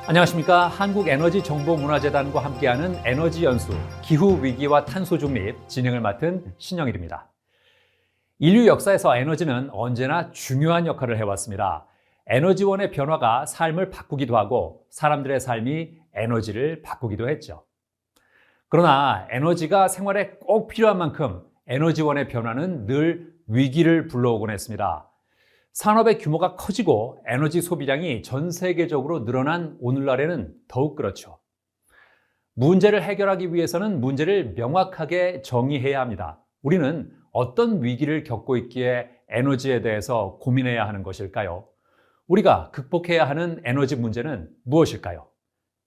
안녕하십니까. 한국에너지정보문화재단과 함께하는 에너지연수, 기후위기와 탄소중립 진행을 맡은 신영일입니다. 인류 역사에서 에너지는 언제나 중요한 역할을 해왔습니다. 에너지원의 변화가 삶을 바꾸기도 하고 사람들의 삶이 에너지를 바꾸기도 했죠. 그러나 에너지가 생활에 꼭 필요한 만큼 에너지원의 변화는 늘 위기를 불러오곤 했습니다. 산업의 규모가 커지고 에너지 소비량이 전 세계적으로 늘어난 오늘날에는 더욱 그렇죠. 문제를 해결하기 위해서는 문제를 명확하게 정의해야 합니다. 우리는 어떤 위기를 겪고 있기에 에너지에 대해서 고민해야 하는 것일까요? 우리가 극복해야 하는 에너지 문제는 무엇일까요?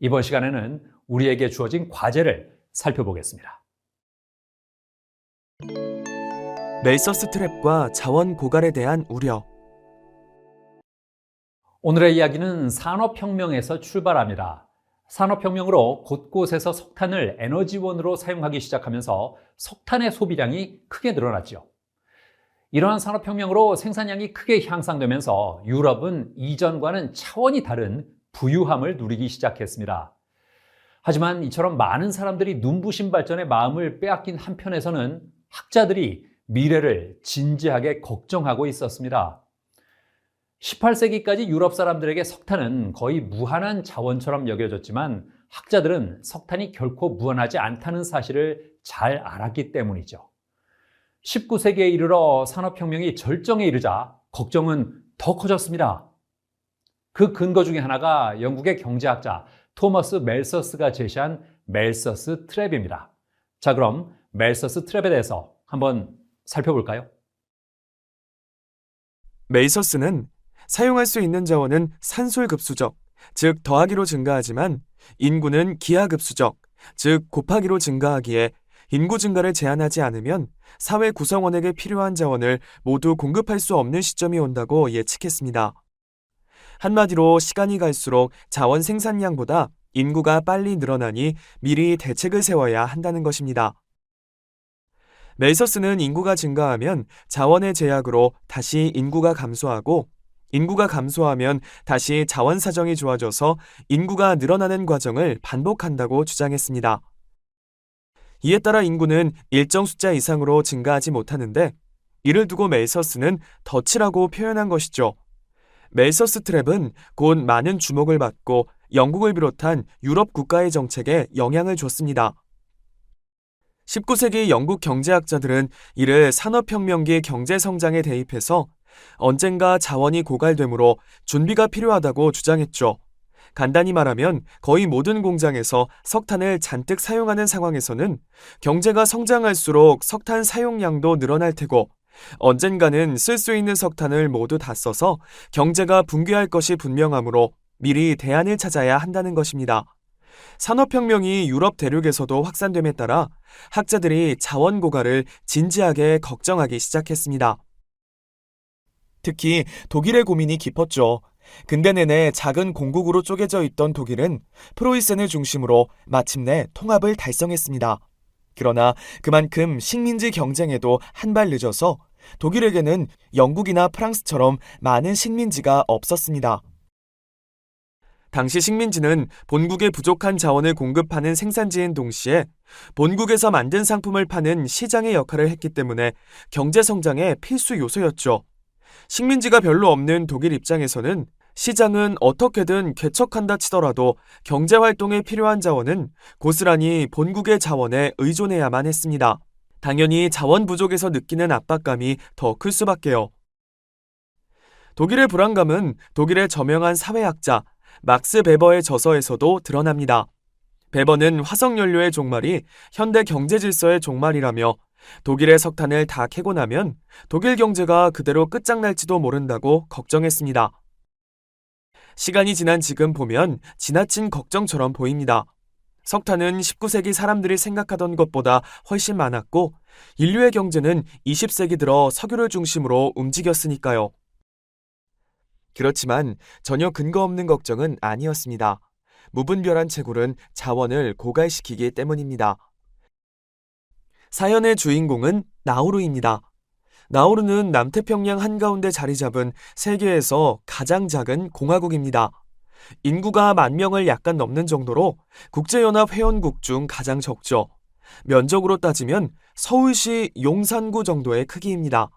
이번 시간에는 우리에게 주어진 과제를 살펴보겠습니다. 멜서스 트랩과 자원 고갈에 대한 우려. 오늘의 이야기는 산업혁명에서 출발합니다. 산업혁명으로 곳곳에서 석탄을 에너지원으로 사용하기 시작하면서 석탄의 소비량이 크게 늘어났죠. 이러한 산업혁명으로 생산량이 크게 향상되면서 유럽은 이전과는 차원이 다른 부유함을 누리기 시작했습니다. 하지만 이처럼 많은 사람들이 눈부신 발전의 마음을 빼앗긴 한편에서는 학자들이 미래를 진지하게 걱정하고 있었습니다. 18세기까지 유럽 사람들에게 석탄은 거의 무한한 자원처럼 여겨졌지만 학자들은 석탄이 결코 무한하지 않다는 사실을 잘 알았기 때문이죠. 19세기에 이르러 산업혁명이 절정에 이르자 걱정은 더 커졌습니다. 그 근거 중에 하나가 영국의 경제학자 토머스 멜서스가 제시한 멜서스 트랩입니다. 자, 그럼 멜서스 트랩에 대해서 한번 살펴볼까요? 멜서스는 사용할 수 있는 자원은 산술급수적, 즉 더하기로 증가하지만 인구는 기하급수적, 즉 곱하기로 증가하기에 인구 증가를 제한하지 않으면 사회 구성원에게 필요한 자원을 모두 공급할 수 없는 시점이 온다고 예측했습니다. 한마디로 시간이 갈수록 자원 생산량보다 인구가 빨리 늘어나니 미리 대책을 세워야 한다는 것입니다. 멜서스는 인구가 증가하면 자원의 제약으로 다시 인구가 감소하고 인구가 감소하면 다시 자원 사정이 좋아져서 인구가 늘어나는 과정을 반복한다고 주장했습니다. 이에 따라 인구는 일정 숫자 이상으로 증가하지 못하는데 이를 두고 멜서스는 덫이라고 표현한 것이죠. 멜서스 트랩은 곧 많은 주목을 받고 영국을 비롯한 유럽 국가의 정책에 영향을 줬습니다. 19세기 영국 경제학자들은 이를 산업혁명기 경제성장에 대입해서 언젠가 자원이 고갈되므로 준비가 필요하다고 주장했죠. 간단히 말하면 거의 모든 공장에서 석탄을 잔뜩 사용하는 상황에서는 경제가 성장할수록 석탄 사용량도 늘어날 테고 언젠가는 쓸 수 있는 석탄을 모두 다 써서 경제가 붕괴할 것이 분명하므로 미리 대안을 찾아야 한다는 것입니다. 산업혁명이 유럽 대륙에서도 확산됨에 따라 학자들이 자원 고갈을 진지하게 걱정하기 시작했습니다. 특히 독일의 고민이 깊었죠. 근대 내내 작은 공국으로 쪼개져 있던 독일은 프로이센을 중심으로 마침내 통합을 달성했습니다. 그러나 그만큼 식민지 경쟁에도 한 발 늦어서 독일에게는 영국이나 프랑스처럼 많은 식민지가 없었습니다. 당시 식민지는 본국에 부족한 자원을 공급하는 생산지인 동시에 본국에서 만든 상품을 파는 시장의 역할을 했기 때문에 경제 성장의 필수 요소였죠. 식민지가 별로 없는 독일 입장에서는 시장은 어떻게든 개척한다 치더라도 경제활동에 필요한 자원은 고스란히 본국의 자원에 의존해야만 했습니다. 당연히 자원 부족에서 느끼는 압박감이 더 클 수밖에요. 독일의 불안감은 독일의 저명한 사회학자 막스 베버의 저서에서도 드러납니다. 베버는 화석연료의 종말이 현대 경제 질서의 종말이라며 독일의 석탄을 다 캐고 나면 독일 경제가 그대로 끝장날지도 모른다고 걱정했습니다. 시간이 지난 지금 보면 지나친 걱정처럼 보입니다. 석탄은 19세기 사람들이 생각하던 것보다 훨씬 많았고 인류의 경제는 20세기 들어 석유를 중심으로 움직였으니까요. 그렇지만 전혀 근거 없는 걱정은 아니었습니다. 무분별한 채굴은 자원을 고갈시키기 때문입니다. 사연의 주인공은 나우루입니다. 나우루는 남태평양 한가운데 자리 잡은 세계에서 가장 작은 공화국입니다. 인구가 10,000명을 약간 넘는 정도로 국제연합 회원국 중 가장 적죠. 면적으로 따지면 서울시 용산구 정도의 크기입니다.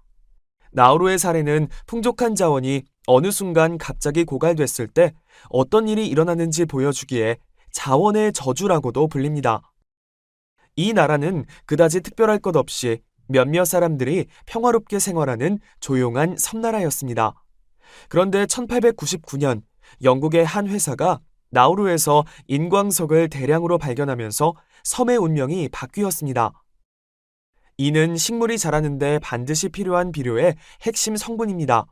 나우루의 사례는 풍족한 자원이 어느 순간 갑자기 고갈됐을 때 어떤 일이 일어나는지 보여주기에 자원의 저주라고도 불립니다. 이 나라는 그다지 특별할 것 없이 몇몇 사람들이 평화롭게 생활하는 조용한 섬나라였습니다. 그런데 1899년 영국의 한 회사가 나우루에서 인광석을 대량으로 발견하면서 섬의 운명이 바뀌었습니다. 이는 식물이 자라는데 반드시 필요한 비료의 핵심 성분입니다.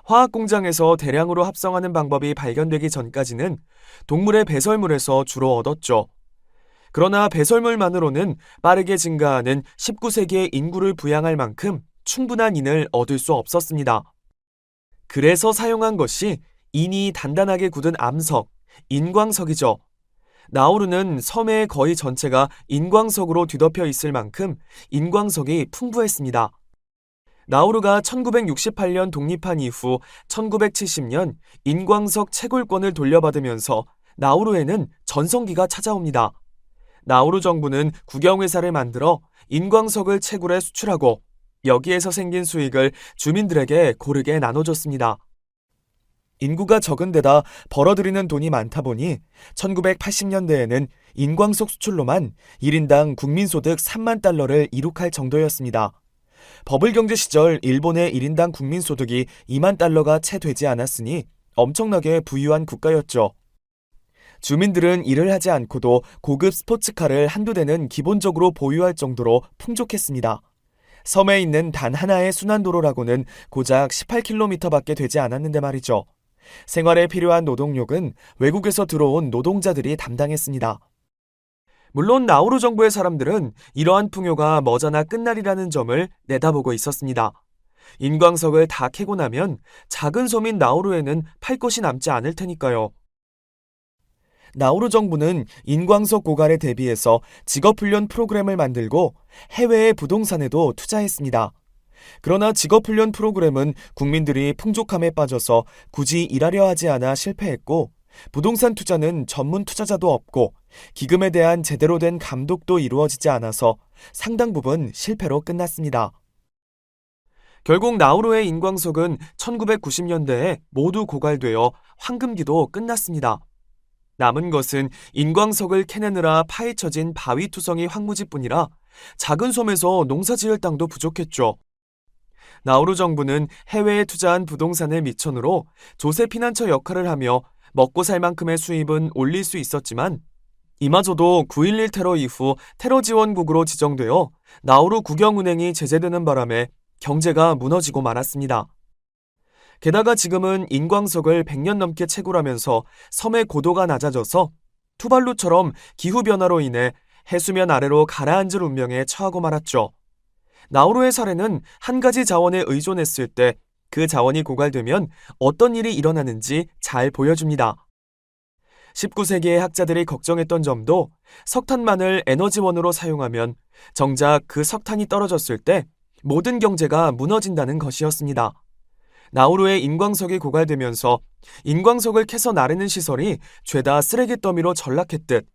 화학 공장에서 대량으로 합성하는 방법이 발견되기 전까지는 동물의 배설물에서 주로 얻었죠. 그러나 배설물만으로는 빠르게 증가하는 19세기의 인구를 부양할 만큼 충분한 인을 얻을 수 없었습니다. 그래서 사용한 것이 인이 단단하게 굳은 암석, 인광석이죠. 나우루는 섬의 거의 전체가 인광석으로 뒤덮여 있을 만큼 인광석이 풍부했습니다. 나우루가 1968년 독립한 이후 1970년 인광석 채굴권을 돌려받으면서 나우루에는 전성기가 찾아옵니다. 나우루 정부는 국영회사를 만들어 인광석을 채굴해 수출하고 여기에서 생긴 수익을 주민들에게 고르게 나눠줬습니다. 인구가 적은 데다 벌어들이는 돈이 많다 보니 1980년대에는 인광석 수출로만 1인당 국민소득 3만 달러를 이룩할 정도였습니다. 버블경제 시절 일본의 1인당 국민소득이 2만 달러가 채 되지 않았으니 엄청나게 부유한 국가였죠. 주민들은 일을 하지 않고도 고급 스포츠카를 한두 대는 기본적으로 보유할 정도로 풍족했습니다. 섬에 있는 단 하나의 순환도로라고는 고작 18km밖에 되지 않았는데 말이죠. 생활에 필요한 노동력은 외국에서 들어온 노동자들이 담당했습니다. 물론 나우루 정부의 사람들은 이러한 풍요가 머저나 끝날이라는 점을 내다보고 있었습니다. 인광석을 다 캐고 나면 작은 섬인 나우루에는 팔 것이 남지 않을 테니까요. 나우루 정부는 인광석 고갈에 대비해서 직업훈련 프로그램을 만들고 해외의 부동산에도 투자했습니다. 그러나 직업훈련 프로그램은 국민들이 풍족함에 빠져서 굳이 일하려 하지 않아 실패했고, 부동산 투자는 전문 투자자도 없고 기금에 대한 제대로 된 감독도 이루어지지 않아서 상당 부분 실패로 끝났습니다. 결국 나우루의 인광석은 1990년대에 모두 고갈되어 황금기도 끝났습니다. 남은 것은 인광석을 캐내느라 파헤쳐진 바위투성이 황무지뿐이라 작은 섬에서 농사지을 땅도 부족했죠. 나우루 정부는 해외에 투자한 부동산을 미천으로 조세 피난처 역할을 하며 먹고 살 만큼의 수입은 올릴 수 있었지만 이마저도 9.11 테러 이후 테러 지원국으로 지정되어 나우루 국영은행이 제재되는 바람에 경제가 무너지고 말았습니다. 게다가 지금은 인광석을 100년 넘게 채굴하면서 섬의 고도가 낮아져서 투발루처럼 기후변화로 인해 해수면 아래로 가라앉을 운명에 처하고 말았죠. 나우루의 사례는 한 가지 자원에 의존했을 때 그 자원이 고갈되면 어떤 일이 일어나는지 잘 보여줍니다. 19세기의 학자들이 걱정했던 점도 석탄만을 에너지원으로 사용하면 정작 그 석탄이 떨어졌을 때 모든 경제가 무너진다는 것이었습니다. 나우루의 인광석이 고갈되면서 인광석을 캐서 나르는 시설이 죄다 쓰레기 더미로 전락했듯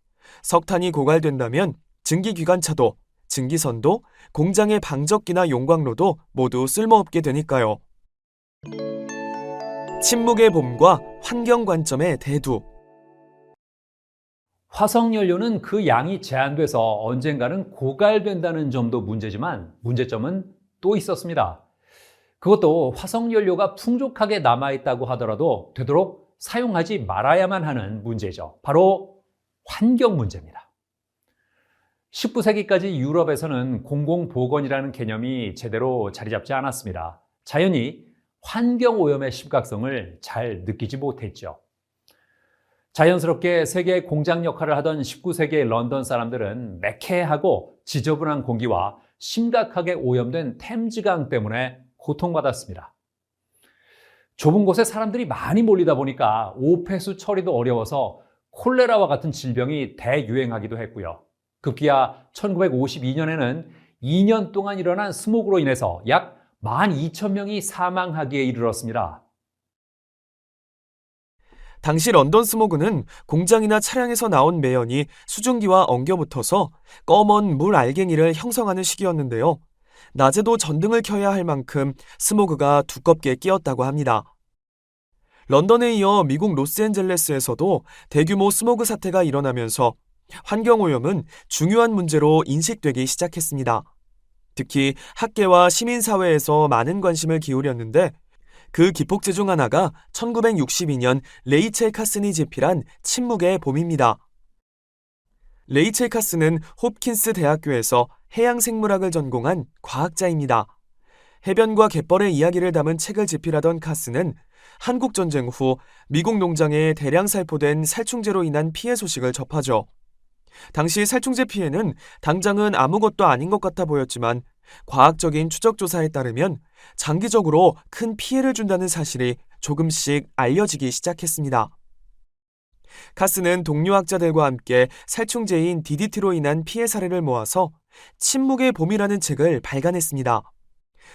석탄이 고갈된다면 증기기관차도, 증기선도, 공장의 방적기나 용광로도 모두 쓸모없게 되니까요. 침묵의 봄과 환경 관점의 대두. 화석연료는 그 양이 제한돼서 언젠가는 고갈된다는 점도 문제지만 문제점은 또 있었습니다. 그것도 화석연료가 풍족하게 남아있다고 하더라도 되도록 사용하지 말아야만 하는 문제죠. 바로 환경 문제입니다. 19세기까지 유럽에서는 공공보건이라는 개념이 제대로 자리 잡지 않았습니다. 자연히 환경오염의 심각성을 잘 느끼지 못했죠. 자연스럽게 세계의 공장 역할을 하던 19세기의 런던 사람들은 매캐하고 지저분한 공기와 심각하게 오염된 템즈강 때문에 고통받았습니다. 좁은 곳에 사람들이 많이 몰리다 보니까 오폐수 처리도 어려워서 콜레라와 같은 질병이 대유행하기도 했고요. 급기야 1952년에는 2년 동안 일어난 스모그로 인해서 약 12,000명이 사망하기에 이르렀습니다. 당시 런던 스모그는 공장이나 차량에서 나온 매연이 수증기와 엉겨붙어서 검은 물 알갱이를 형성하는 시기였는데요. 낮에도 전등을 켜야 할 만큼 스모그가 두껍게 끼었다고 합니다. 런던에 이어 미국 로스앤젤레스에서도 대규모 스모그 사태가 일어나면서 환경오염은 중요한 문제로 인식되기 시작했습니다. 특히 학계와 시민사회에서 많은 관심을 기울였는데 그 기폭제 중 하나가 1962년 레이첼 카슨이 제필한 침묵의 봄입니다. 레이첼 카슨은 홉킨스 대학교에서 해양생물학을 전공한 과학자입니다. 해변과 갯벌의 이야기를 담은 책을 집필하던 카슨은 한국전쟁 후 미국 농장에 대량 살포된 살충제로 인한 피해 소식을 접하죠. 당시 살충제 피해는 당장은 아무것도 아닌 것 같아 보였지만 과학적인 추적 조사에 따르면 장기적으로 큰 피해를 준다는 사실이 조금씩 알려지기 시작했습니다. 카스는 동료 학자들과 함께 살충제인 DDT로 인한 피해 사례를 모아서 침묵의 봄이라는 책을 발간했습니다.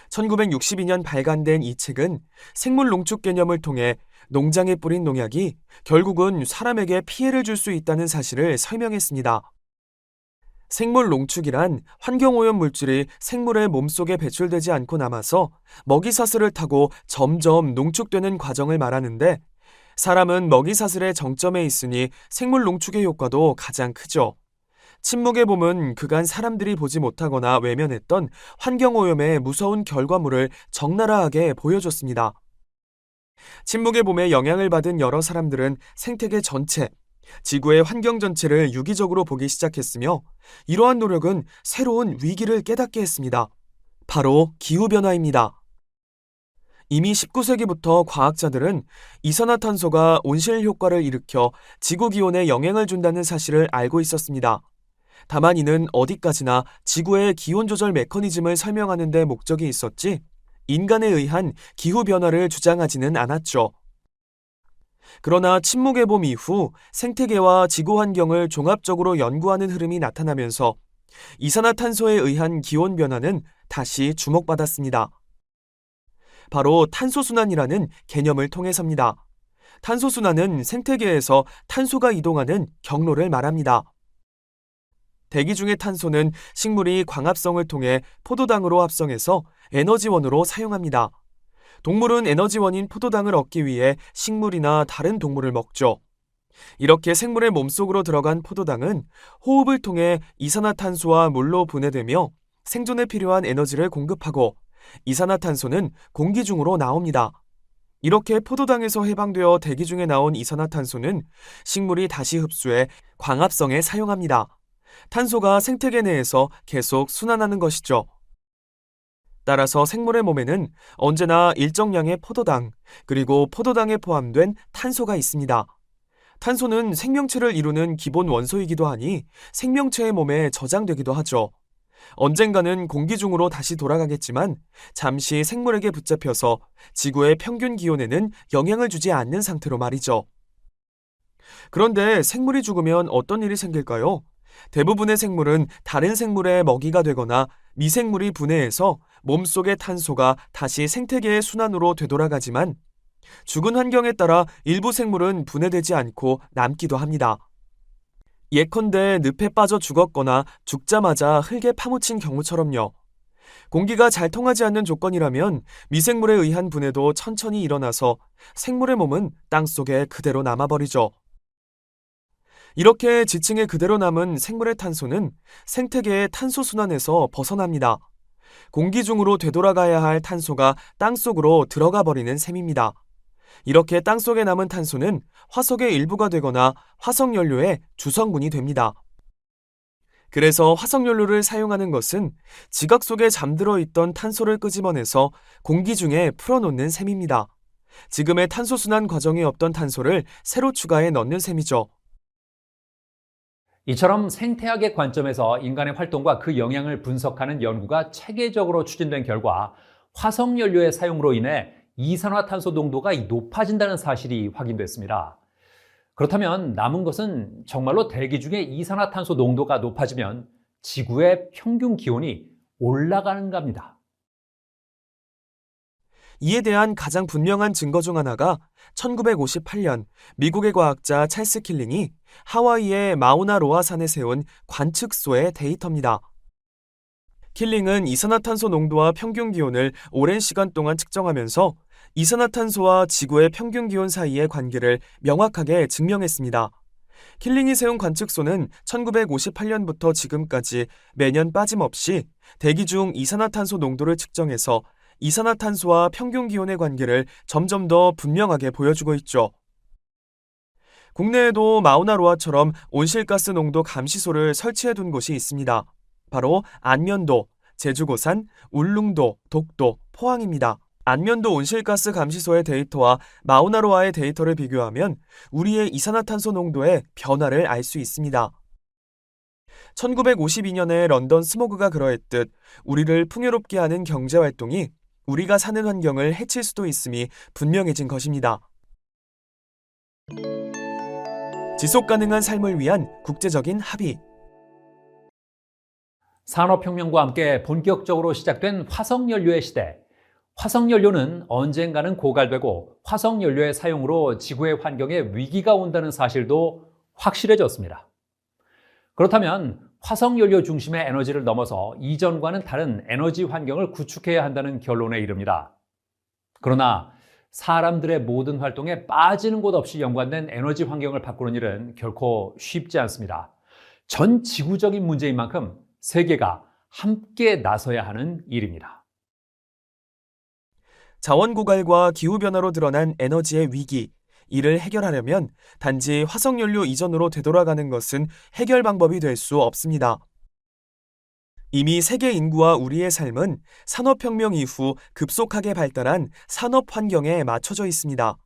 1962년 발간된 이 책은 생물 농축 개념을 통해 농장에 뿌린 농약이 결국은 사람에게 피해를 줄 수 있다는 사실을 설명했습니다. 생물 농축이란 환경오염 물질이 생물의 몸속에 배출되지 않고 남아서 먹이사슬을 타고 점점 농축되는 과정을 말하는데 사람은 먹이사슬의 정점에 있으니 생물 농축의 효과도 가장 크죠. 침묵의 봄은 그간 사람들이 보지 못하거나 외면했던 환경오염의 무서운 결과물을 적나라하게 보여줬습니다. 침묵의 봄에 영향을 받은 여러 사람들은 생태계 전체, 지구의 환경 전체를 유기적으로 보기 시작했으며 이러한 노력은 새로운 위기를 깨닫게 했습니다. 바로 기후변화입니다. 이미 19세기부터 과학자들은 이산화탄소가 온실 효과를 일으켜 지구 기온에 영향을 준다는 사실을 알고 있었습니다. 다만 이는 어디까지나 지구의 기온 조절 메커니즘을 설명하는 데 목적이 있었지 인간에 의한 기후변화를 주장하지는 않았죠. 그러나 침묵의 봄 이후 생태계와 지구 환경을 종합적으로 연구하는 흐름이 나타나면서 이산화탄소에 의한 기온 변화는 다시 주목받았습니다. 바로 탄소순환이라는 개념을 통해서입니다. 탄소순환은 생태계에서 탄소가 이동하는 경로를 말합니다. 대기 중의 탄소는 식물이 광합성을 통해 포도당으로 합성해서 에너지원으로 사용합니다. 동물은 에너지원인 포도당을 얻기 위해 식물이나 다른 동물을 먹죠. 이렇게 생물의 몸속으로 들어간 포도당은 호흡을 통해 이산화탄소와 물로 분해되며 생존에 필요한 에너지를 공급하고 이산화탄소는 공기 중으로 나옵니다. 이렇게 포도당에서 해방되어 대기 중에 나온 이산화탄소는 식물이 다시 흡수해 광합성에 사용합니다. 탄소가 생태계 내에서 계속 순환하는 것이죠. 따라서 생물의 몸에는 언제나 일정량의 포도당, 그리고 포도당에 포함된 탄소가 있습니다. 탄소는 생명체를 이루는 기본 원소이기도 하니 생명체의 몸에 저장되기도 하죠. 언젠가는 공기 중으로 다시 돌아가겠지만 잠시 생물에게 붙잡혀서 지구의 평균 기온에는 영향을 주지 않는 상태로 말이죠. 그런데 생물이 죽으면 어떤 일이 생길까요? 대부분의 생물은 다른 생물의 먹이가 되거나 미생물이 분해해서 몸속의 탄소가 다시 생태계의 순환으로 되돌아가지만 죽은 환경에 따라 일부 생물은 분해되지 않고 남기도 합니다. 예컨대 늪에 빠져 죽었거나 죽자마자 흙에 파묻힌 경우처럼요. 공기가 잘 통하지 않는 조건이라면 미생물에 의한 분해도 천천히 일어나서 생물의 몸은 땅속에 그대로 남아버리죠. 이렇게 지층에 그대로 남은 생물의 탄소는 생태계의 탄소 순환에서 벗어납니다. 공기 중으로 되돌아가야 할 탄소가 땅속으로 들어가 버리는 셈입니다. 이렇게 땅속에 남은 탄소는 화석의 일부가 되거나 화석연료의 주성분이 됩니다. 그래서 화석연료를 사용하는 것은 지각 속에 잠들어 있던 탄소를 끄집어내서 공기 중에 풀어놓는 셈입니다. 지금의 탄소 순환 과정에 없던 탄소를 새로 추가해 넣는 셈이죠. 이처럼 생태학의 관점에서 인간의 활동과 그 영향을 분석하는 연구가 체계적으로 추진된 결과 화석연료의 사용으로 인해 이산화탄소 농도가 높아진다는 사실이 확인됐습니다. 그렇다면 남은 것은 정말로 대기 중에 이산화탄소 농도가 높아지면 지구의 평균 기온이 올라가는가입니다. 이에 대한 가장 분명한 증거 중 하나가 1958년 미국의 과학자 찰스 킬링이 하와이의 마우나로아 산에 세운 관측소의 데이터입니다. 킬링은 이산화탄소 농도와 평균 기온을 오랜 시간 동안 측정하면서 이산화탄소와 지구의 평균 기온 사이의 관계를 명확하게 증명했습니다. 킬링이 세운 관측소는 1958년부터 지금까지 매년 빠짐없이 대기 중 이산화탄소 농도를 측정해서 이산화탄소와 평균 기온의 관계를 점점 더 분명하게 보여주고 있죠. 국내에도 마우나로아처럼 온실가스 농도 감시소를 설치해둔 곳이 있습니다. 바로 안면도, 제주고산, 울릉도, 독도, 포항입니다. 안면도 온실가스 감시소의 데이터와 마우나로아의 데이터를 비교하면 우리의 이산화탄소 농도의 변화를 알 수 있습니다. 1952년에 런던 스모그가 그러했듯 우리를 풍요롭게 하는 경제활동이 우리가 사는 환경을 해칠 수도 있음이 분명해진 것입니다. 지속가능한 삶을 위한 국제적인 합의. 산업혁명과 함께 본격적으로 시작된 화석연료의 시대. 화석연료는 언젠가는 고갈되고 화석연료의 사용으로 지구의 환경에 위기가 온다는 사실도 확실해졌습니다. 그렇다면 화석연료 중심의 에너지를 넘어서 이전과는 다른 에너지 환경을 구축해야 한다는 결론에 이릅니다. 그러나 사람들의 모든 활동에 빠지는 곳 없이 연관된 에너지 환경을 바꾸는 일은 결코 쉽지 않습니다. 전 지구적인 문제인 만큼 세계가 함께 나서야 하는 일입니다. 자원 고갈과 기후변화로 드러난 에너지의 위기, 이를 해결하려면 단지 화석연료 이전으로 되돌아가는 것은 해결 방법이 될 수 없습니다. 이미 세계 인구와 우리의 삶은 산업혁명 이후 급속하게 발달한 산업 환경에 맞춰져 있습니다.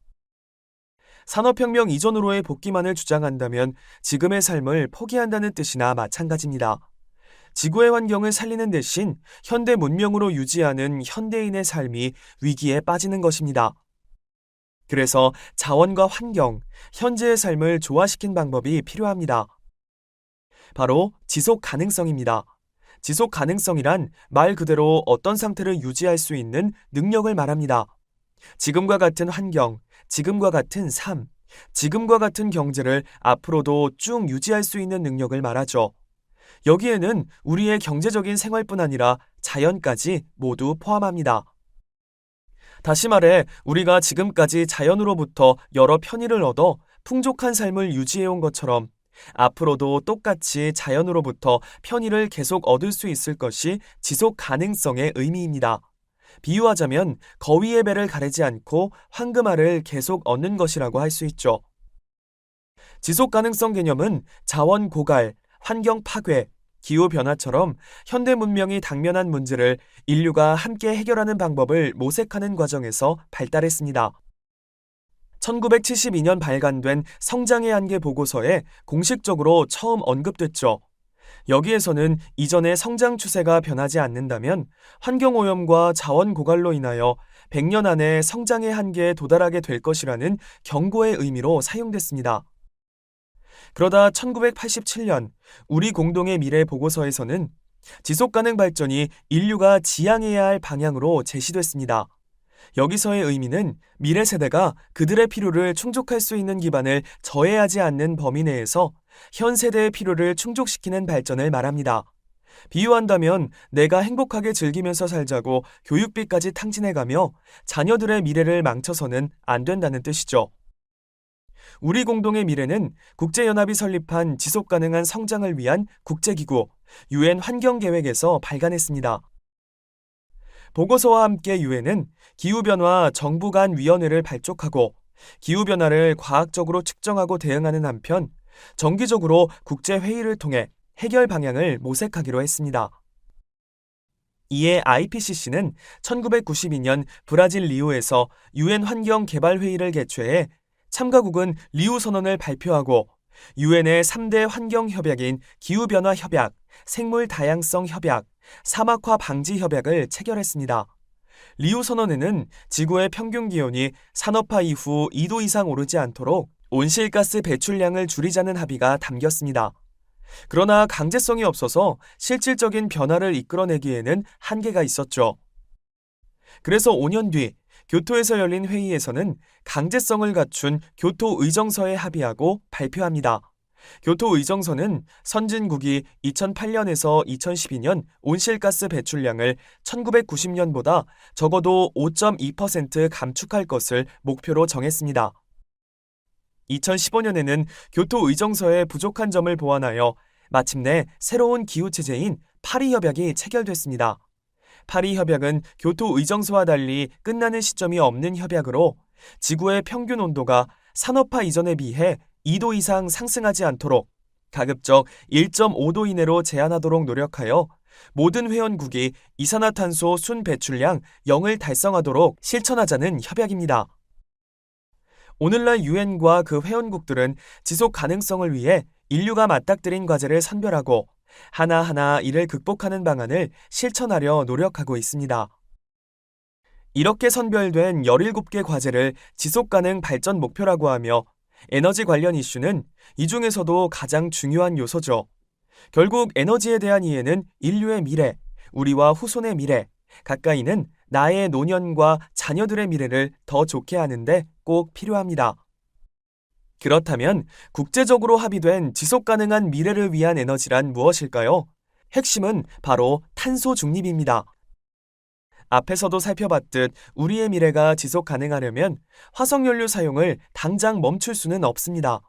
산업혁명 이전으로의 복귀만을 주장한다면 지금의 삶을 포기한다는 뜻이나 마찬가지입니다. 지구의 환경을 살리는 대신 현대 문명으로 유지하는 현대인의 삶이 위기에 빠지는 것입니다. 그래서 자원과 환경, 현재의 삶을 조화시킨 방법이 필요합니다. 바로 지속 가능성입니다. 지속 가능성이란 말 그대로 어떤 상태를 유지할 수 있는 능력을 말합니다. 지금과 같은 환경, 지금과 같은 삶, 지금과 같은 경제를 앞으로도 쭉 유지할 수 있는 능력을 말하죠. 여기에는 우리의 경제적인 생활뿐 아니라 자연까지 모두 포함합니다. 다시 말해 우리가 지금까지 자연으로부터 여러 편의를 얻어 풍족한 삶을 유지해온 것처럼 앞으로도 똑같이 자연으로부터 편의를 계속 얻을 수 있을 것이 지속 가능성의 의미입니다. 비유하자면 거위의 배를 가르지 않고 황금알을 계속 얻는 것이라고 할 수 있죠. 지속 가능성 개념은 자원 고갈, 환경 파괴, 기후변화처럼 현대 문명이 당면한 문제를 인류가 함께 해결하는 방법을 모색하는 과정에서 발달했습니다. 1972년 발간된 성장의 한계 보고서에 공식적으로 처음 언급됐죠. 여기에서는 이전의 성장 추세가 변하지 않는다면 환경오염과 자원 고갈로 인하여 100년 안에 성장의 한계에 도달하게 될 것이라는 경고의 의미로 사용됐습니다. 그러다 1987년 우리 공동의 미래 보고서에서는 지속가능 발전이 인류가 지향해야 할 방향으로 제시됐습니다. 여기서의 의미는 미래 세대가 그들의 필요를 충족할 수 있는 기반을 저해하지 않는 범위 내에서 현 세대의 필요를 충족시키는 발전을 말합니다. 비유한다면 내가 행복하게 즐기면서 살자고 교육비까지 탕진해가며 자녀들의 미래를 망쳐서는 안 된다는 뜻이죠. 우리 공동의 미래는 국제연합이 설립한 지속가능한 성장을 위한 국제기구 UN 환경계획에서 발간했습니다. 보고서와 함께 UN은 기후변화 정부 간 위원회를 발족하고 기후변화를 과학적으로 측정하고 대응하는 한편 정기적으로 국제회의를 통해 해결 방향을 모색하기로 했습니다. 이에 IPCC는 1992년 브라질 리우에서 UN 환경개발회의를 개최해 참가국은 리우 선언을 발표하고 UN의 3대 환경협약인 기후변화협약, 생물다양성협약, 사막화 방지협약을 체결했습니다. 리우 선언에는 지구의 평균 기온이 산업화 이후 2도 이상 오르지 않도록 온실가스 배출량을 줄이자는 합의가 담겼습니다. 그러나 강제성이 없어서 실질적인 변화를 이끌어내기에는 한계가 있었죠. 그래서 5년 뒤 교토에서 열린 회의에서는 강제성을 갖춘 교토의정서에 합의하고 발표합니다. 교토의정서는 선진국이 2008년에서 2012년 온실가스 배출량을 1990년보다 적어도 5.2% 감축할 것을 목표로 정했습니다. 2015년에는 교토의정서의 부족한 점을 보완하여 마침내 새로운 기후체제인 파리협약이 체결됐습니다. 파리협약은 교토의정서와 달리 끝나는 시점이 없는 협약으로 지구의 평균 온도가 산업화 이전에 비해 2도 이상 상승하지 않도록 가급적 1.5도 이내로 제한하도록 노력하여 모든 회원국이 이산화탄소 순 배출량 0을 달성하도록 실천하자는 협약입니다. 오늘날 유엔과 그 회원국들은 지속 가능성을 위해 인류가 맞닥뜨린 과제를 선별하고 하나하나 이를 극복하는 방안을 실천하려 노력하고 있습니다. 이렇게 선별된 17개 과제를 지속가능 발전 목표라고 하며 에너지 관련 이슈는 이 중에서도 가장 중요한 요소죠. 결국 에너지에 대한 이해는 인류의 미래, 우리와 후손의 미래, 가까이는 나의 노년과 자녀들의 미래를 더 좋게 하는데 꼭 필요합니다. 그렇다면 국제적으로 합의된 지속가능한 미래를 위한 에너지란 무엇일까요? 핵심은 바로 탄소 중립입니다. 앞에서도 살펴봤듯 우리의 미래가 지속 가능하려면 화석연료 사용을 당장 멈출 수는 없습니다.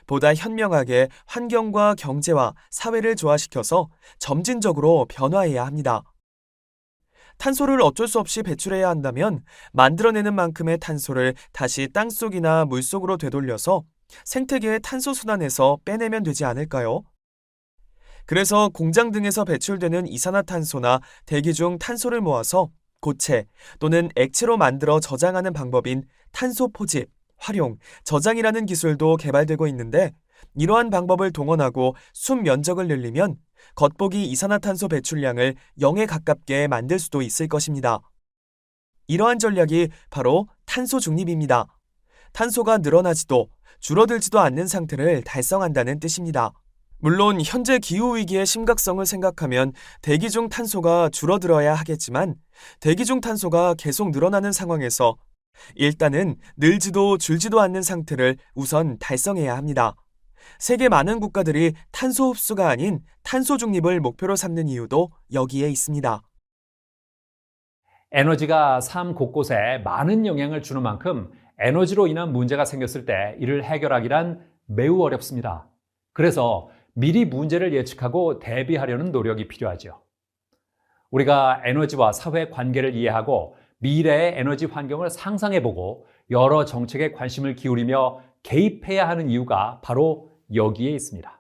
보다 현명하게 환경과 경제와 사회를 조화시켜서 점진적으로 변화해야 합니다. 탄소를 어쩔 수 없이 배출해야 한다면 만들어내는 만큼의 탄소를 다시 땅속이나 물속으로 되돌려서 생태계의 탄소 순환에서 빼내면 되지 않을까요? 그래서 공장 등에서 배출되는 이산화탄소나 대기 중 탄소를 모아서 고체 또는 액체로 만들어 저장하는 방법인 탄소 포집, 활용, 저장이라는 기술도 개발되고 있는데 이러한 방법을 동원하고 숨 면적을 늘리면 겉보기 이산화탄소 배출량을 0에 가깝게 만들 수도 있을 것입니다. 이러한 전략이 바로 탄소 중립입니다. 탄소가 늘어나지도 줄어들지도 않는 상태를 달성한다는 뜻입니다. 물론 현재 기후위기의 심각성을 생각하면 대기 중 탄소가 줄어들어야 하겠지만 대기 중 탄소가 계속 늘어나는 상황에서 일단은 늘지도 줄지도 않는 상태를 우선 달성해야 합니다. 세계 많은 국가들이 탄소 흡수가 아닌 탄소 중립을 목표로 삼는 이유도 여기에 있습니다. 에너지가 삶 곳곳에 많은 영향을 주는 만큼 에너지로 인한 문제가 생겼을 때 이를 해결하기란 매우 어렵습니다. 그래서 미리 문제를 예측하고 대비하려는 노력이 필요하죠. 우리가 에너지와 사회 관계를 이해하고 미래의 에너지 환경을 상상해보고 여러 정책에 관심을 기울이며 개입해야 하는 이유가 바로 여기에 있습니다.